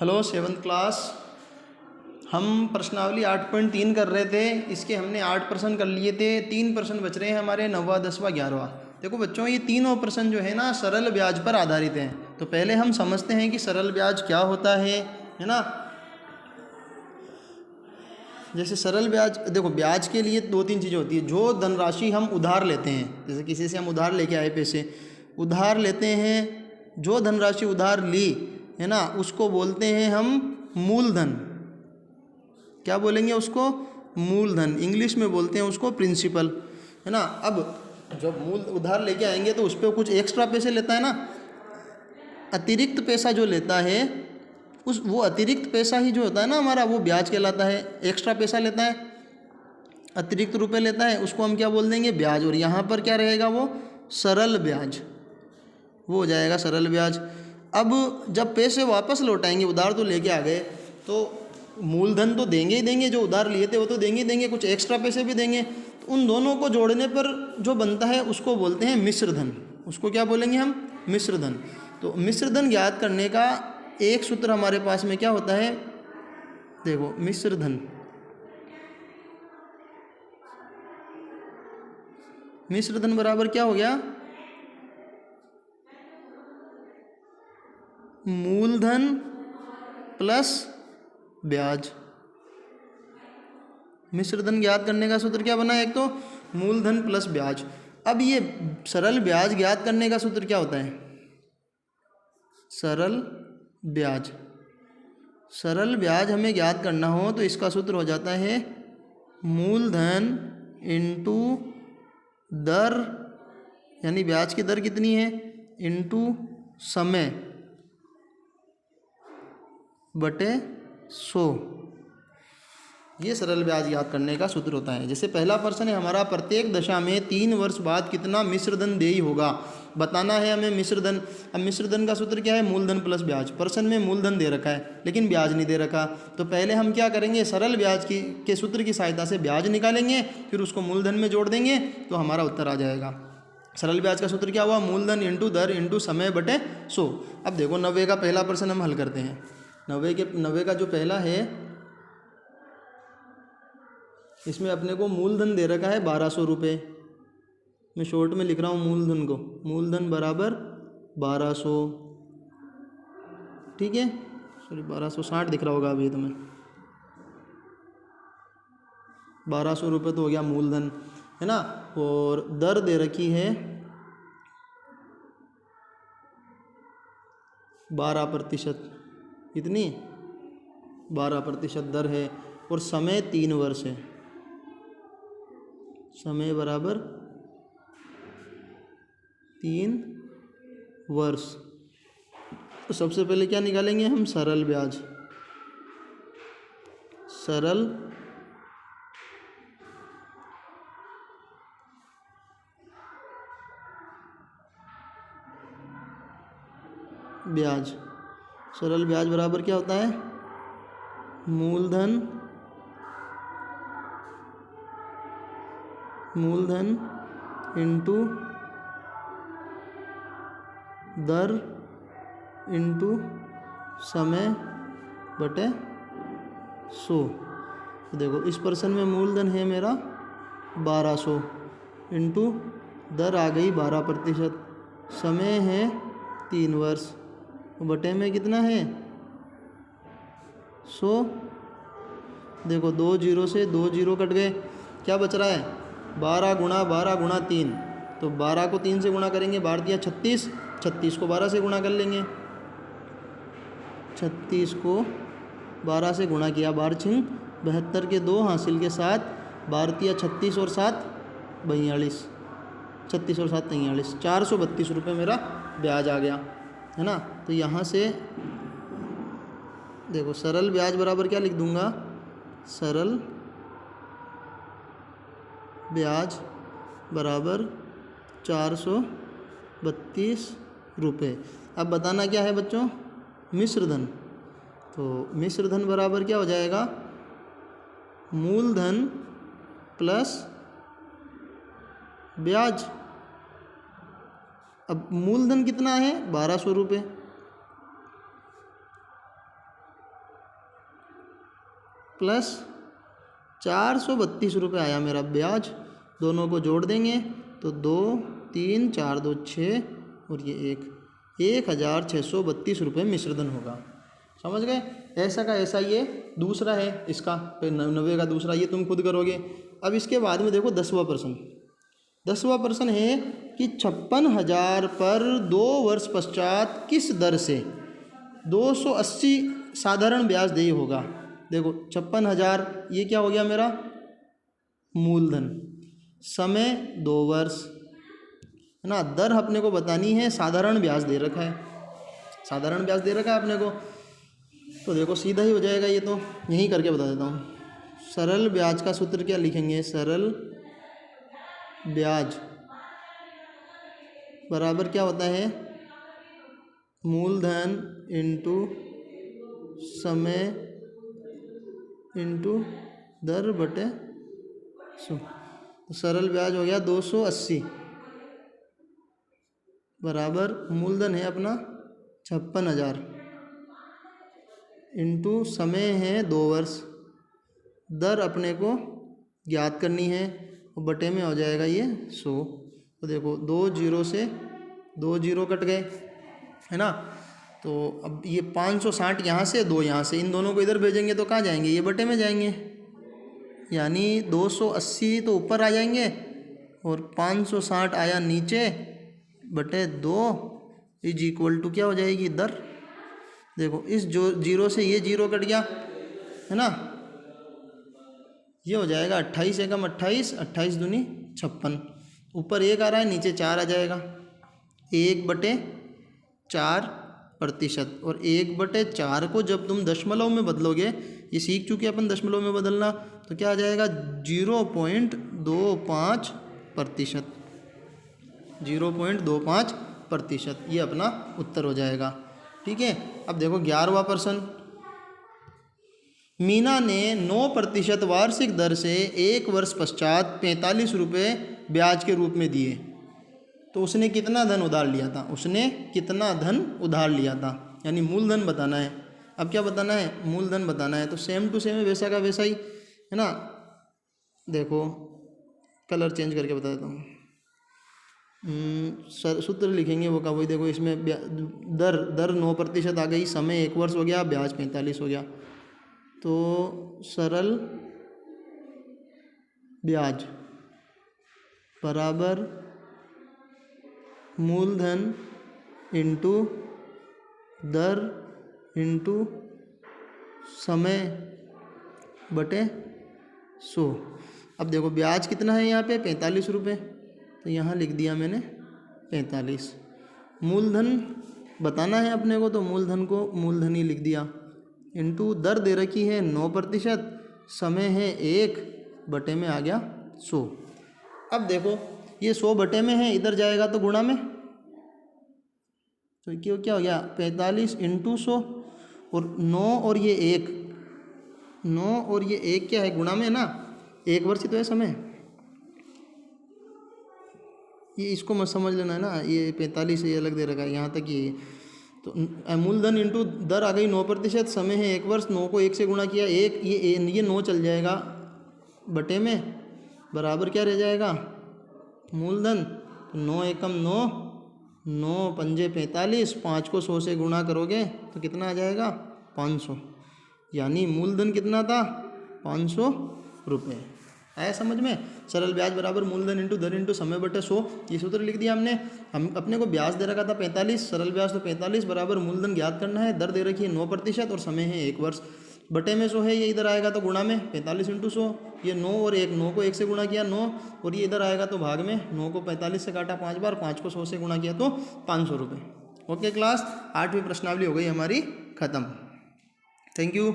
Hello seventh class. हम प्रश्नावली 8.3 कर रहे थे। इसके हमने 8 प्रश्न कर लिए थे। 3 प्रश्न बच रहे हैं हमारे 9वां 10वां 11वां। देखो बच्चों, ये तीनों प्रश्न जो है ना सरल ब्याज पर आधारित हैं। तो पहले हम समझते हैं कि सरल ब्याज क्या होता है ना। जैसे सरल ब्याज, देखो ब्याज के लिए 2-3 चीज़ें होती है। जो धनराशि हम उधार लेते हैं, जैसे किसी से हम उधार लेके आए, पैसे उधार लेते हैं, जो धनराशि उधार ली है ना, उसको बोलते हैं हम मूलधन। क्या बोलेंगे उसको? मूलधन। इंग्लिश में बोलते हैं उसको प्रिंसिपल, है ना। अब जब मूल उधार लेके आएंगे तो उस पर कुछ एक्स्ट्रा पैसे लेता है ना, अतिरिक्त पैसा जो लेता है वो अतिरिक्त पैसा ही जो होता है ना हमारा, वो ब्याज कहलाता है। एक्स्ट्रा पैसा लेता है, अतिरिक्त रुपए लेता है, उसको हम क्या बोल देंगे? ब्याज। और यहाँ पर क्या रहेगा? वो सरल ब्याज, वो हो जाएगा सरल ब्याज। अब जब पैसे वापस लौटाएंगे, उधार तो लेके आ गए, तो मूलधन तो देंगे ही देंगे, जो उधार लिए थे वो तो देंगे ही देंगे, कुछ एक्स्ट्रा पैसे भी देंगे। तो उन दोनों को जोड़ने पर जो बनता है उसको बोलते हैं मिश्रधन। उसको क्या बोलेंगे हम? मिश्रधन। तो मिश्रधन ज्ञात करने का एक सूत्र हमारे पास में क्या होता है? देखो मिश्रधन, मिश्रधन बराबर क्या हो गया? मूलधन प्लस ब्याज। मिश्रधन ज्ञात करने का सूत्र क्या बना? एक तो मूलधन प्लस ब्याज। अब ये सरल ब्याज ज्ञात करने का सूत्र क्या होता है? सरल ब्याज। सरल ब्याज हमें ज्ञात करना हो तो इसका सूत्र हो जाता है मूलधन इंटू दर, यानी ब्याज की दर कितनी है, इंटू समय बटे 100। ये सरल ब्याज याद करने का सूत्र होता है। जैसे पहला प्रश्न है हमारा, प्रत्येक दशा में 3 वर्ष बाद कितना मिश्रधन देय होगा, बताना है हमें मिश्रधन। अब मिश्रधन का सूत्र क्या है? मूलधन प्लस ब्याज। प्रश्न में मूलधन दे रखा है लेकिन ब्याज नहीं दे रखा, तो पहले हम क्या करेंगे? सरल ब्याज के सूत्र की सहायता से ब्याज निकालेंगे, फिर उसको मूलधन में जोड़ देंगे तो हमारा उत्तर आ जाएगा। सरल ब्याज का सूत्र क्या हुआ? मूलधन इंटू दर इंटू समय बटे 100। अब देखो 90 का पहला प्रश्न हम हल करते हैं। 90 का जो पहला है, इसमें अपने को मूलधन दे रखा है 1200 रुपये। मैं शॉर्ट में लिख रहा हूँ मूलधन को, मूलधन बराबर 1200, ठीक है। सॉरी 1260 दिख रहा होगा अभी तुम्हें। 1200 रुपये तो हो गया मूलधन, है ना। और दर दे रखी है 12%, कितनी? 12% दर है। और समय 3 वर्ष है, समय बराबर 3 वर्ष। तो सबसे पहले क्या निकालेंगे हम? सरल ब्याज। सरल ब्याज। सरल ब्याज बराबर क्या होता है? मूलधन इंटू दर इंटू समय बटे 100। तो देखो इस प्रश्न में मूलधन है मेरा 1200 इंटू दर आ गई 12%, समय है 3 वर्ष, बटे में कितना है? 100। देखो 2 जीरो से 2 जीरो कट गए, क्या बच रहा है? 12 गुणा 12 गुणा 3। तो 12 को 3 से गुणा करेंगे, 12 दिया 36, 36 को 12 से गुणा कर लेंगे, 36 को 12 से गुणा किया, 12 छिंग 72 के 2 हासिल के 7, 12 दिया 36 और 7 42, 36 और 7 43, 432 रुपये मेरा ब्याज आ गया, है ना। तो यहाँ से देखो सरल ब्याज बराबर क्या लिख दूंगा? सरल ब्याज बराबर 432 रुपये। अब बताना क्या है बच्चों? मिश्रधन। तो मिश्रधन बराबर क्या हो जाएगा? मूलधन प्लस ब्याज। अब मूलधन कितना है? 1200 रुपये, प्लस 432 रुपये आया मेरा ब्याज। दोनों को जोड़ देंगे तो 2 3 4 2 6 और ये 1632 रुपये मिश्रधन होगा। समझ गए? ऐसा का ऐसा ये दूसरा है इसका, 90 का दूसरा, ये तुम खुद करोगे। अब इसके बाद में देखो 10वां प्रश्न। 10वां प्रश्न है कि 56,000 पर 2 वर्ष पश्चात किस दर से 280 साधारण ब्याज देय होगा। देखो 56,000 ये क्या हो गया मेरा मूलधन, समय 2 वर्ष है ना, दर अपने को बतानी है, साधारण ब्याज दे रखा है, साधारण ब्याज दे रखा है अपने को। तो देखो सीधा ही हो जाएगा ये, तो यहीं करके बता देता हूँ। सरल ब्याज का सूत्र क्या लिखेंगे, सरल ब्याज बराबर क्या होता है, मूलधन इंटू समय इंटू दर बटे 100। तो सरल ब्याज हो गया 280 बराबर मूलधन है अपना 56,000 इंटू समय है 2 वर्ष, दर अपने को ज्ञात करनी है और बटे में हो जाएगा ये 100। तो देखो 2 जीरो से 2 जीरो कट गए है ना। तो अब ये 560 यहाँ से 2 यहाँ से, इन दोनों को इधर भेजेंगे तो कहाँ जाएंगे, ये बटे में जाएंगे, यानी 280 तो ऊपर आ जाएंगे और 560 आया नीचे बटे 2 इज इक्वल टू क्या हो जाएगी दर। देखो इस जो जीरो से ये जीरो कट गया है ना, ये हो जाएगा 28 एकम 28, 28 दूनी 56, ऊपर 1 आ रहा है नीचे 4 आ जाएगा, 1/4%। और 1/4 को जब तुम दशमलव में बदलोगे, ये सीख चुके अपन दशमलव में बदलना, तो क्या आ जाएगा 0.25%, 0.25%, ये अपना उत्तर हो जाएगा। ठीक है। अब देखो 11वां प्रश्न, मीना ने 9% वार्षिक दर से 1 वर्ष पश्चात 45 रुपये ब्याज के रूप में दिए, तो उसने कितना धन उधार लिया था, उसने कितना धन उधार लिया था, यानी मूलधन बताना है। अब क्या बताना है, मूलधन बताना है। तो सेम टू सेम है, वैसा का वैसा ही है ना। देखो कलर चेंज करके बता देता हूँ, सूत्र लिखेंगे वो का वही। देखो इसमें दर 9% आ गई, समय 1 वर्ष हो गया, ब्याज 45 हो गया। तो सरल ब्याज बराबर मूलधन इंटू दर इंटू समय बटे 100। अब देखो ब्याज कितना है यहाँ पे 45 रुपये, तो यहाँ लिख दिया मैंने 45। मूलधन बताना है अपने को, तो मूलधन को मूलधन ही लिख दिया, इंटू दर दे रखी है 9%, समय है 1 बटे में आ गया 100। अब देखो ये 100 बटे में है, इधर जाएगा तो गुणा में, तो क्यों क्या हो गया 45 इंटू 100, और 9 और ये 1, 9 और ये 1 क्या है गुणा में है ना, 1 वर्ष ही तो है समय, ये इसको मत समझ लेना है ना, ये 45 ये अलग दे रखा है यहाँ तक ये। तो मूलधन इंटू दर आ गई 9%, समय है 1 वर्ष, 9 को 1 से गुणा किया 1, ये 9 चल जाएगा बटे में, बराबर क्या रह जाएगा मूलधन, 9 एकम 9, 9 पंजे 45, 5 को 100 से गुणा करोगे तो कितना आ जाएगा 500, यानी मूलधन कितना था 500 रुपये। आया समझ में। सरल ब्याज बराबर मूलधन इंटू दर इंटू समय बटे 100, ये सूत्र लिख दिया हमने। हम अपने को ब्याज दे रखा था 45, सरल ब्याज तो 45 बराबर मूलधन ज्ञात करना है, दर दे रखी है 9% और समय है 1 वर्ष, बटे में 100 है, ये इधर आएगा तो गुणा में 45 इंटू 100, ये 9 और 1, 9 को 1 से गुणा किया 9, और ये इधर आएगा तो भाग में, 9 को 45 से काटा 5 बार, 5 को 100 से गुणा किया तो 500 रुपये। ओके क्लास, 8वीं प्रश्नावली हो गई हमारी ख़त्म। Thank you.